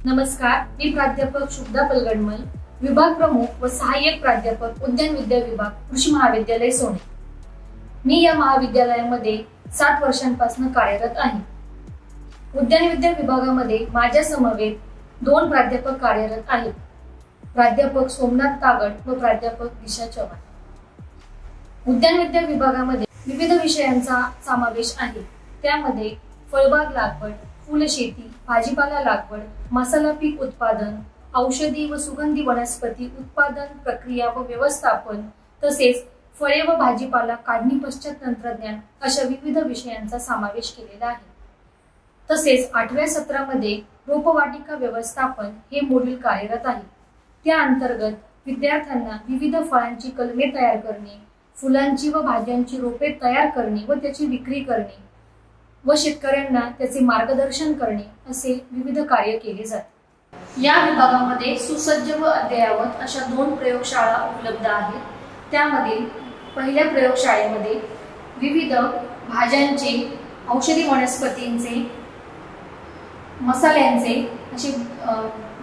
नमस्कार, मी प्राध्यापक शुभदा पलगडमल, विभाग प्रमुख व सहाय्यक प्राध्यापक उद्यान विद्या विभाग, कृषी महाविद्यालय सोने। मी या महाविद्यालयामध्ये 7 वर्षांपासून कार्यरत आहे। उद्यान विद्या विभागामध्ये माझ्या समवेत 2 प्राध्यापक कार्यरत आहेत, प्राध्यापक सोमनाथ तागड व प्राध्यापक दिशा चव्हाण। उद्यान विद्या विभागामध्ये विविध विषयांचा समावेश आहे। त्यामध्ये फळबाग लागवड, फुलशेती, भाजीपाला लागवड, मसाला पीक उत्पादन, औषधी व सुगंधी वनस्पती उत्पादन प्रक्रिया व व्यवस्थापन, तसेच फळे व भाजीपाला काढणी पश्चात तंत्रज्ञान अशा विविध विषयांचा समावेश केलेला आहे। तसेच 8व्या सत्रामध्ये रोपवाटिका व्यवस्थापन हे मॉड्यूल कार्यरत आहे। त्या अंतर्गत विद्यार्थ्यांना विविध फळांची कलमे तयार करणे, फुलांची व भाज्यांची रोपे तयार करणे व त्याची विक्री करणे व शेतकऱ्यांना त्याचे मार्गदर्शन करणे असे विविध कार्य केले जाते। या विभागामध्ये सुसज्ज व अद्ययावत अशा 2 प्रयोगशाळा उपलब्ध आहेत। त्यामध्ये पहिल्या प्रयोगशाळेमध्ये विविध भाज्यांचे, औषधी वनस्पतींचे, मसाल्यांचे असे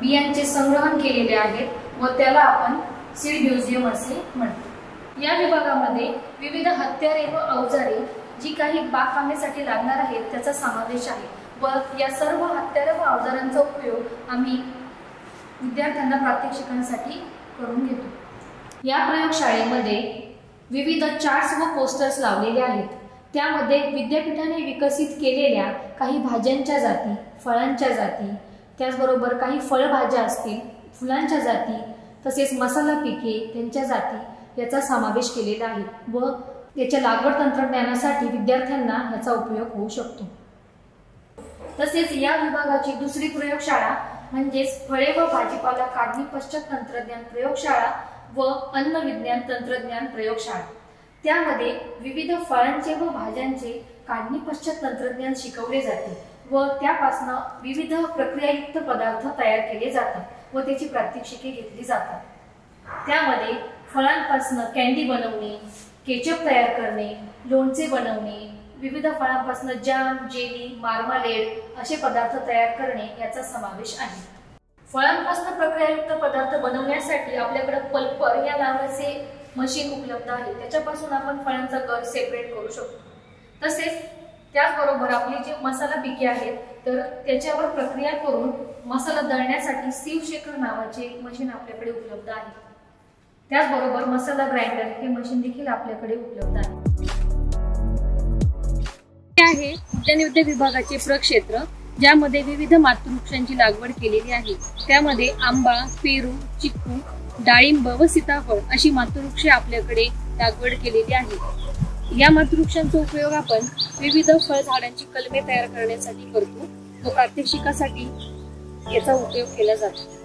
बियांचे संग्रहण केलेले आहेत व त्याला आपण सीड म्युझियम असे म्हणतो। या विभागामध्ये विविध हत्यारे व अवजारे जी काही बागकामासाठी लागणार आहेत त्याचा समावेश आहे व या सर्व हत्यारे व अवजारांचा उपयोग आम्ही विद्यार्थ्यांना प्रात्यक्षिकांसाठी करून घेतो। या प्रयोगशाळेमध्ये विविध चार्ट्स व पोस्टर्स लावलेले आहेत। त्यामध्ये विद्यापीठाने विकसित केलेल्या काही भाज्यांच्या जाती, फळांच्या जाती, त्याचबरोबर काही फळभाज्या असतील, फुलांच्या जाती, तसेच मसाला पिके त्यांच्या जाती याचा समावेश केलेला आहे व याच्या लागवड तंत्रज्ञानासाठी विद्यार्थ्यांना याचा उपयोग होऊ शकतो। तसेच या विभागाची दुसरी प्रयोगशाळा म्हणजेच फळे व भाजीपाला काढणी पश्चात तंत्रज्ञान प्रयोगशाळा व अन्न विज्ञान तंत्रज्ञान प्रयोगशाळा। त्यामध्ये विविध फळांचे व भाज्यांचे काढणी पश्चात तंत्रज्ञान शिकवले जाते व त्यापासून विविध प्रक्रियायुक्त पदार्थ तयार केले जातात व त्याची प्रात्यक्षिके घेतली जातात। त्यामध्ये फळांपासून कॅन्डी बनवणे, केचप तयार करणे, लोणचे बनवणे, विविध फळांपासून जॅम, जेली, मार्मालेड असे पदार्थ तयार करणे याचा समावेश आहे। फळांपासून प्रक्रियायुक्त पदार्थ बनवण्यासाठी आपल्याकडे पल्पर या नावाचे मशीन उपलब्ध आहे। त्याच्यापासून आपण फळांचा गर सेपरेट करू शकतो। तसेच त्याचबरोबर आपली जी मसाला पिके आहेत तर त्याच्यावर प्रक्रिया करून मसाला दळण्यासाठी सीव शेकर नावाचे मशीन आपल्याकडे उपलब्ध आहे। त्याचबरोबर मसाला ग्राइंडर हे मशीन देखील आपल्याकडे उपलब्ध आहे। उद्यान विद्या विभागाचे प्रक्षेत्र ज्यामध्ये विविध मातृवृक्षांची लागवड केलेली आहे। त्यामध्ये आंबा, पेरू, चिक्कू, डाळिंब व सीताफळ अशी मातृवृक्षे आपल्याकडे लागवड केलेली आहे। या मातृवृक्षांचा उपयोग आपण विविध फळझाडांची कलमे तयार करण्यासाठी करतो व प्रात्यक्षिकासाठी याचा उपयोग केला जातो।